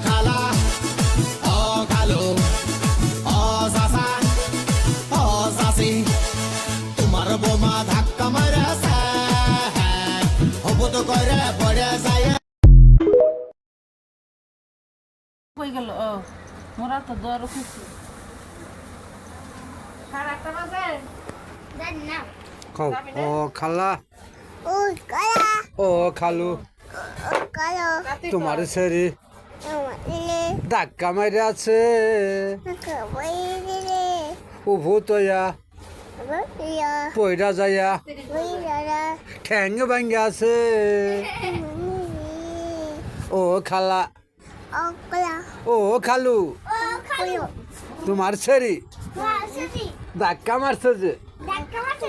খালা ও খালো ও চাচা ও চাচি তোমার বোমা ধাক্কা মারেছে হবুত করে পড়ে যায় কই গেল ও মোরা তো দোয়ার খুশি খারাপটা বাজে জানি না খাও ও খালা ও কালা ও খালু ও কালো তোমার শরী দিলে ধাক্কা মারে আছে বই দিলে উভুতয়া বইয়া পয়রা যায়া বই দাদা ঠ্যাং ভাঙ্গে আছে ও খালা ও কালা ও খালু ও কালো তোমার শরী ওয়া সুতি ধাক্কা মারছে যে দেখা মারছে